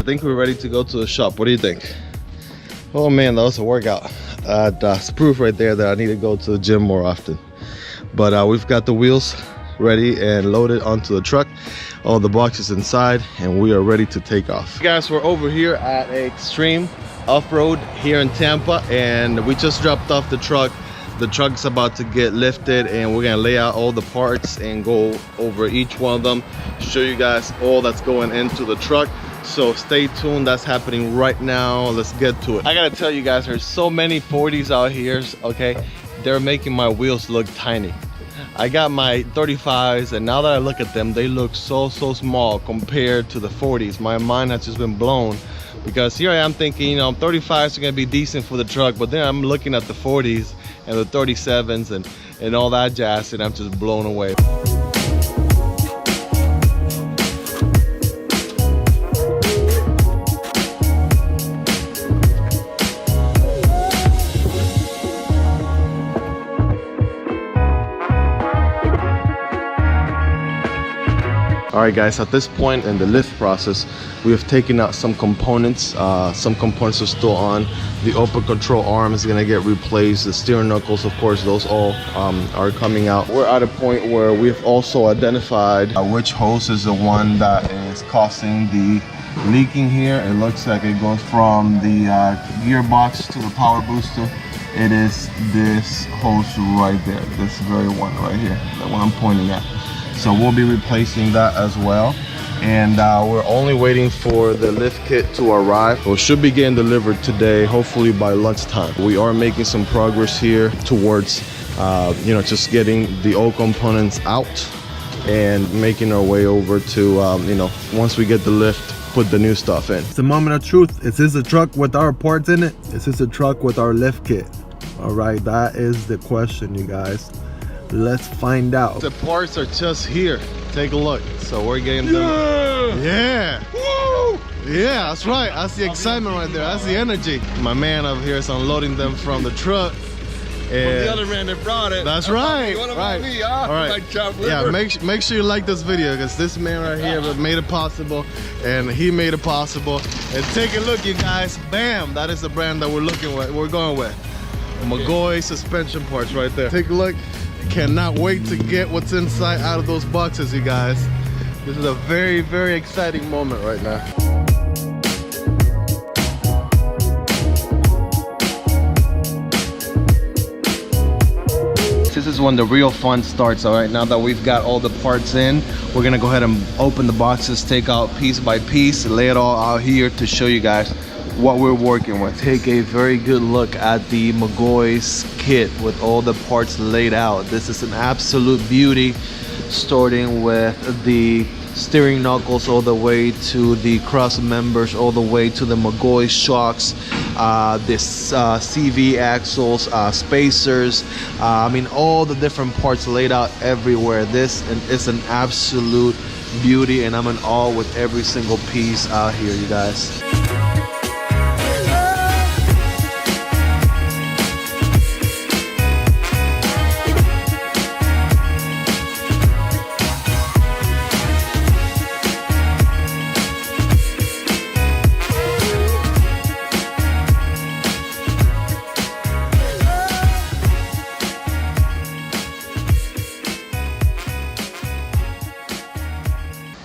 think we're ready to go to the shop. What do you think? Oh man, that was a workout. That's proof right there that I need to go to the gym more often. But we've got the wheels ready and loaded onto the truck, all the boxes inside, and we are ready to take off. Guys, we're over here at Extreme Off-Road here in Tampa, and we just dropped off the truck. The truck's about to get lifted, and we're gonna lay out all the parts and go over each one of them, show you guys all that's going into the truck. So stay tuned, that's happening right now. Let's get to it. I gotta tell you guys, there's so many 40s out here, okay? They're making my wheels look tiny. I got my 35s, and now that I look at them, they look so small compared to the 40s. My mind has just been blown, because here I am thinking, you know, 35s are gonna be decent for the truck, but then I'm looking at the 40s and the 37s and all that jazz, and I'm just blown away. Alright guys, at this point in the lift process, we have taken out some components. Some components are still on. The open control arm is going to get replaced. The steering knuckles, of course, those all are coming out. We're at a point where we've also identified which hose is the one that is causing the leaking here. It looks like it goes from the gearbox to the power booster. It is this hose right there, this very one right here, the one I'm pointing at. So we'll be replacing that as well. And we're only waiting for the lift kit to arrive. It should be getting delivered today, hopefully by lunchtime. We are making some progress here towards, you know, just getting the old components out and making our way over to, you know, once we get the lift, put the new stuff in. It's the moment of truth. Is this a truck with our parts in it? Is this a truck with our lift kit? All right, that is the question, you guys. Let's find out. The parts are just here. Take a look. So we're getting them. Yeah. Woo! Yeah, that's right. That's the excitement right there. That's the energy. My man up here is unloading them from the truck. And the other man that brought it. That's right. Right. Me, all right. Yeah, make sure you like this video, because this man right here made it possible, and he made it possible. And take a look, you guys. Bam! That is the brand that we're going with. McGaughy's suspension parts right there. Take a look. Cannot wait to get what's inside out of those boxes, you guys. This is a very exciting moment right now. This is when the real fun starts. All right, now that we've got all the parts in, we're gonna go ahead and open the boxes, take out piece by piece, lay it all out here to show you guys what we're working with. Take a very good look at the McGaughys kit with all the parts laid out. This is an absolute beauty, starting with the steering knuckles all the way to the cross members, all the way to the McGaughys shocks, this CV axles, spacers, I mean all the different parts laid out everywhere. This is an absolute beauty, and I'm in awe with every single piece out here, you guys.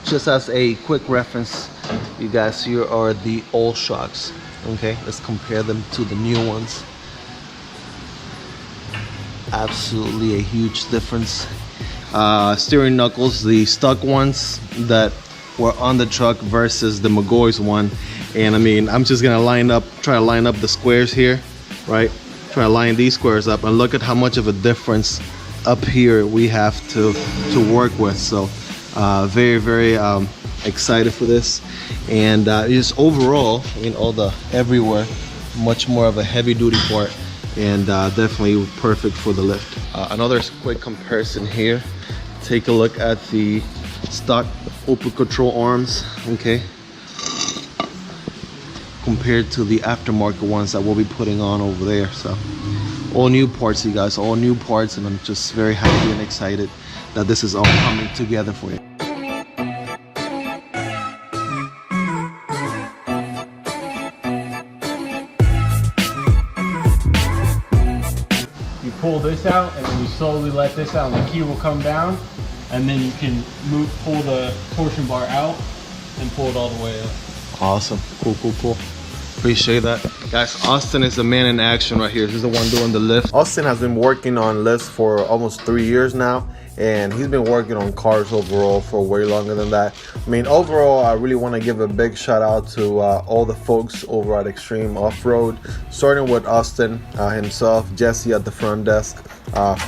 Just as a quick reference, you guys, here are the old shocks. Okay, let's compare them to the new ones. Absolutely a huge difference. Steering knuckles, the stock ones that were on the truck versus the McGaughys one. And I mean, I'm just gonna try to line up the squares here, right? Try to line these squares up, and look at how much of a difference up here we have to work with. So very excited for this. And just overall, I mean, all the everywhere, much more of a heavy duty part, and definitely perfect for the lift. Another quick comparison here. Take a look at the stock open control arms, okay, compared to the aftermarket ones that we'll be putting on over there. So all new parts, you guys, all new parts, and I'm just very happy and excited that this is all coming together for you. pull this out, and then you slowly let this out, and the key will come down, and then you can pull the torsion bar out and pull it all the way up. Awesome. Cool, cool, cool. Appreciate that. Guys, Austin is the man in action right here. He's the one doing the lift. Austin has been working on lifts for almost 3 years now, and he's been working on cars overall for way longer than that. I mean, overall, I really want to give a big shout out to all the folks over at Extreme Off-Road, starting with Austin himself, Jesse at the front desk,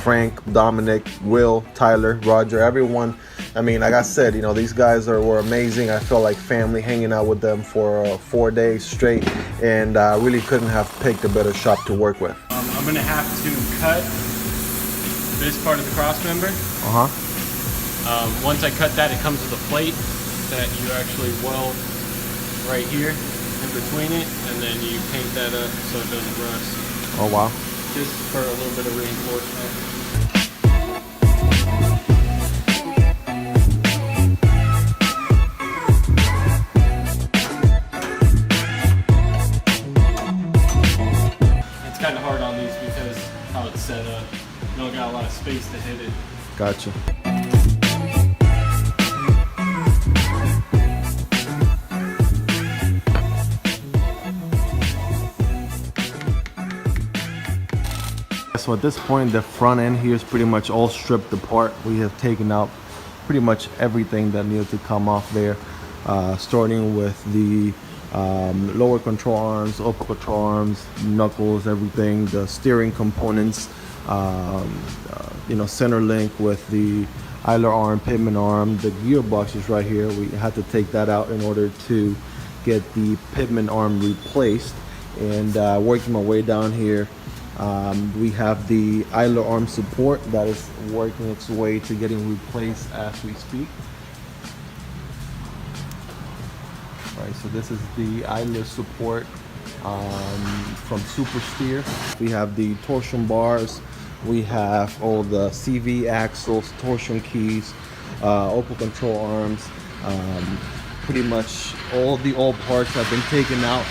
Frank, Dominic, Will, Tyler, Roger, everyone. I mean, like I said, you know, these guys were amazing. I felt like family hanging out with them for 4 days straight, and I really couldn't have picked a better shop to work with. I'm going to have to cut this part of the cross member. Once I cut that, it comes with a plate that you actually weld right here in between it, and then you paint that up so it doesn't rust. Oh wow. Just for a little bit of reinforcement. It's kind of hard on these because how it's set up. You don't got a lot of space to hit it. Gotcha. So at this point, the front end here is pretty much all stripped apart. We have taken out pretty much everything that needed to come off there, starting with the lower control arms, upper control arms, knuckles, everything, the steering components, you know, center link with the idler arm, Pitman arm, the gearbox is right here. We had to take that out in order to get the Pitman arm replaced. And working my way down here, we have the idler arm support that is working its way to getting replaced as we speak. Right, so this is the idler support from Super Steer. We have the torsion bars. We have all the CV axles, torsion keys, open control arms. Pretty much all the old parts have been taken out.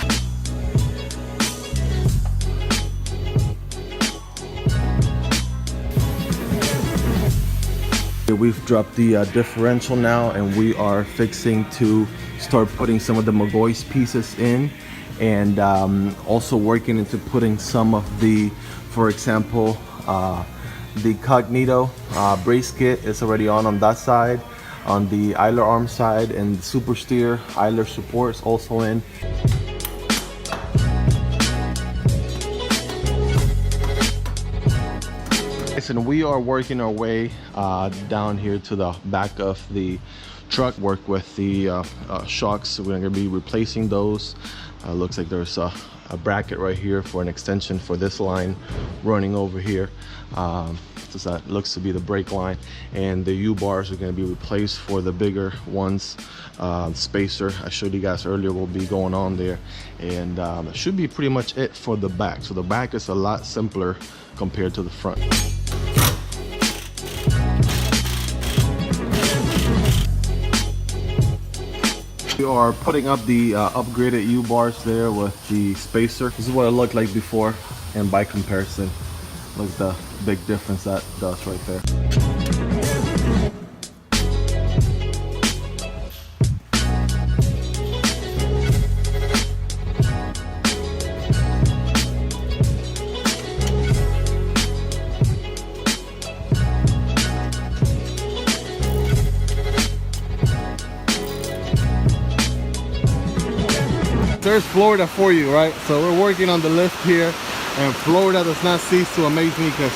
We've dropped the differential now, and we are fixing to start putting some of the McGaughy's pieces in, and also working into putting some of the, for example, the Cognito brace kit is already on that side, on the idler arm side, and the Super Steer idler support is also in. And we are working our way down here to the back of the truck, work with the shocks. We're going to be replacing those. Looks like there's a bracket right here for an extension for this line running over here. So that looks to be the brake line, and the U-bars are going to be replaced for the bigger ones. Spacer I showed you guys earlier will be going on there, and that should be pretty much it for the back. So the back is a lot simpler compared to the front. We are putting up the upgraded U-bars there with the spacer. This is what it looked like before, and by comparison, look at the big difference that does right there. There's Florida for you, right? So we're working on the lift here, and Florida does not cease to amaze me because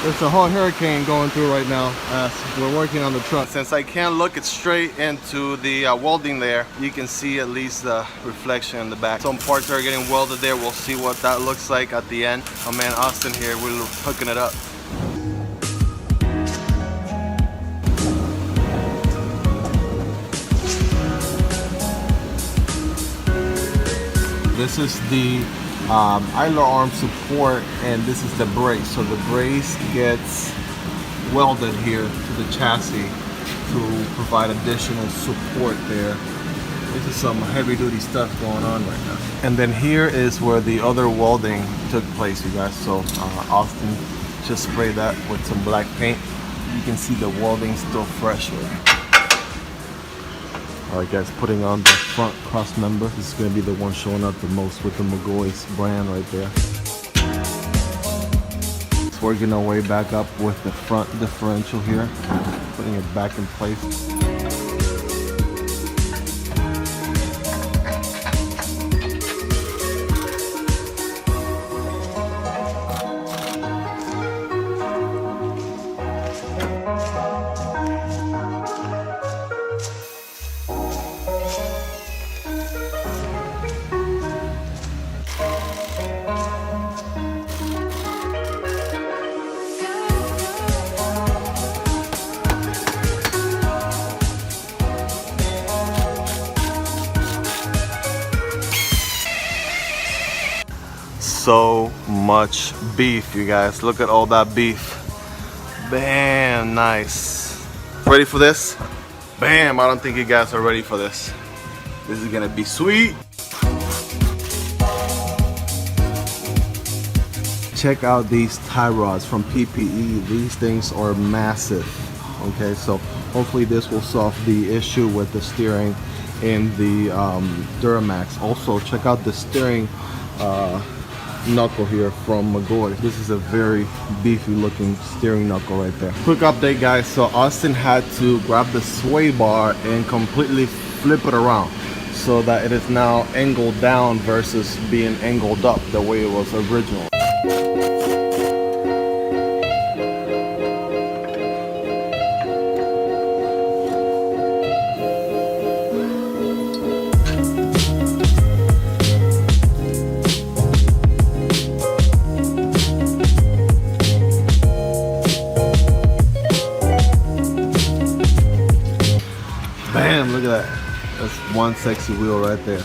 there's a whole hurricane going through right now as we're working on the truck. Since I can't look it straight into the welding there, you can see at least the reflection in the back. Some parts are getting welded there. We'll see what that looks like at the end. My man Austin here, we're hooking it up. This is the idler arm support, and this is the brace. So the brace gets welded here to the chassis to provide additional support there. This is some heavy duty stuff going on right now. And then here is where the other welding took place, you guys. So Austin just spray that with some black paint. You can see the welding still fresh here. Alright guys, putting on the front cross member. This is going to be the one showing up the most with the McGaughy's brand right there. It's working our way back up with the front differential here. Putting it back in place. So much beef, you guys. Look at all that beef. Bam, nice. Ready for this? Bam, I don't think you guys are ready for this. This is gonna be sweet. Check out these tie rods from PPE. These things are massive. Okay, so hopefully this will solve the issue with the steering in the Duramax. Also, check out the steering knuckle here from McGaughy's. This is a very beefy looking steering knuckle right there. Quick update guys, so Austin had to grab the sway bar and completely flip it around so that it is now angled down versus being angled up the way it was original. Bam, look at that. That's one sexy wheel right there.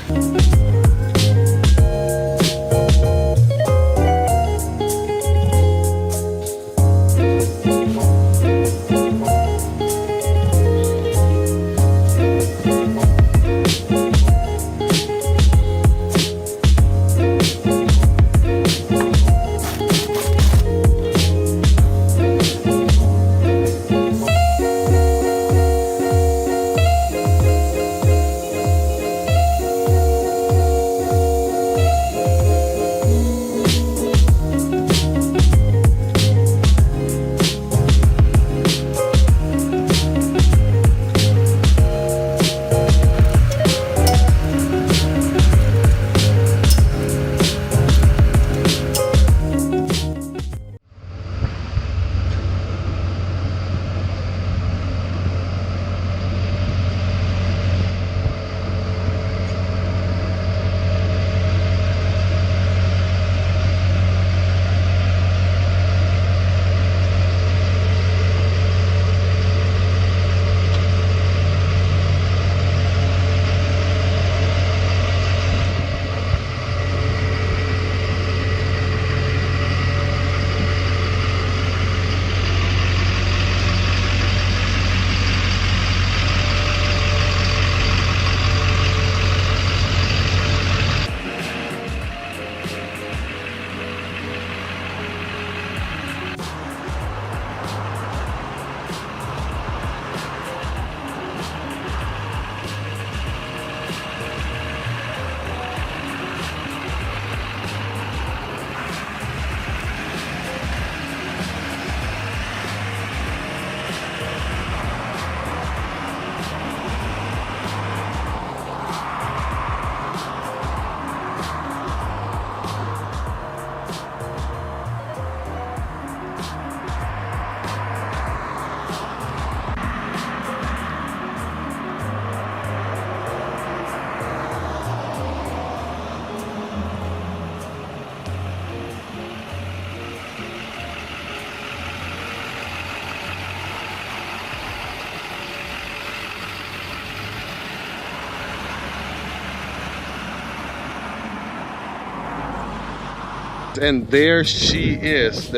And there she is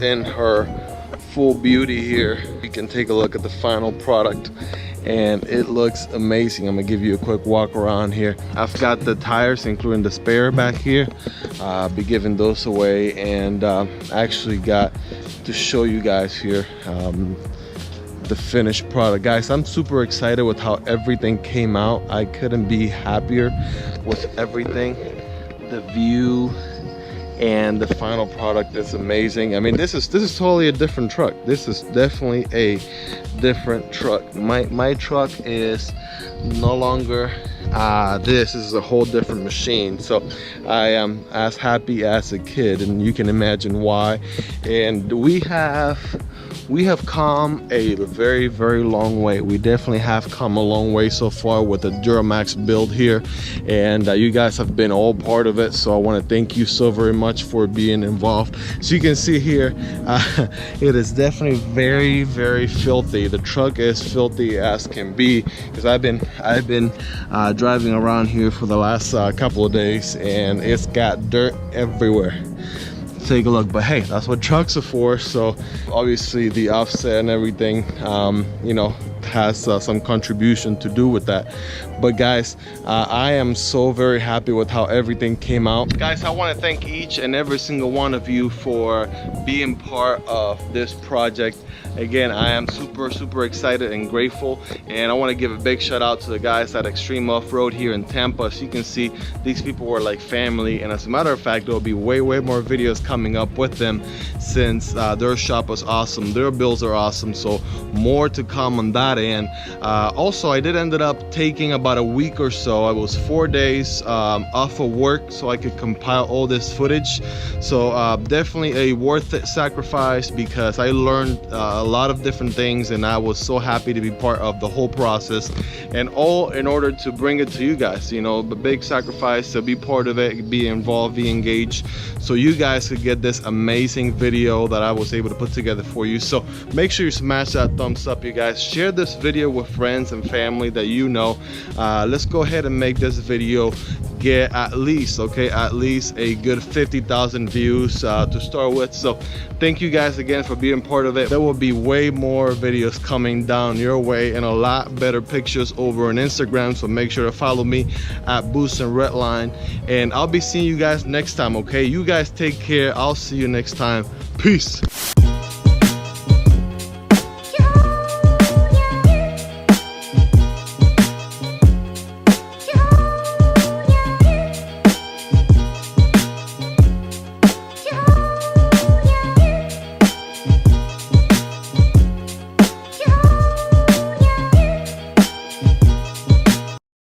in her full beauty here. You can take a look at the final product and it looks amazing. I'm gonna give you a quick walk around here. I've got the tires, including the spare back here. Be giving those away, and actually got to show you guys here the finished product. Guys, I'm super excited with how everything came out. I couldn't be happier with everything. The view and the final product is amazing. I mean, this is totally a different truck. This is definitely a different truck. My truck is no longer this is a whole different machine. So I am as happy as a kid, and you can imagine why. And we have come a very, very long way. We definitely have come a long way so far with the Duramax build here, and you guys have been all part of it, so I want to thank you so very much for being involved. So you can see here, it is definitely very, very filthy. The truck is filthy as can be, because I've been driving around here for the last couple of days, and it's got dirt everywhere. Take a look. But hey, that's what trucks are for. So obviously the offset and everything, you know, has some contribution to do with that. But guys, I am so very happy with how everything came out. Guys, I want to thank each and every single one of you for being part of this project. Again, I am super excited and grateful, and I want to give a big shout out to the guys at Extreme Off-Road here in Tampa. As you can see, these people were like family, and as a matter of fact, there will be way more videos coming up with them, since their shop was awesome, their builds are awesome, so more to come on that end. Also, I did ended up taking about a week or so. I was 4 days off of work so I could compile all this footage. So definitely a worth it sacrifice, because I learned a lot of different things, and I was so happy to be part of the whole process, and all in order to bring it to you guys. You know, the big sacrifice to be part of it, be involved, be engaged, so you guys could get this amazing video that I was able to put together for you. So make sure you smash that thumbs up, you guys. Share this video with friends and family that you know. Let's go ahead and make this video get at least a good 50,000 views to start with. So thank you guys again for being part of it. There will be way more videos coming down your way, and a lot better pictures over on Instagram, so make sure to follow me at Boost and Redline, and I'll be seeing you guys next time. Okay, you guys take care. I'll see you next time. Peace.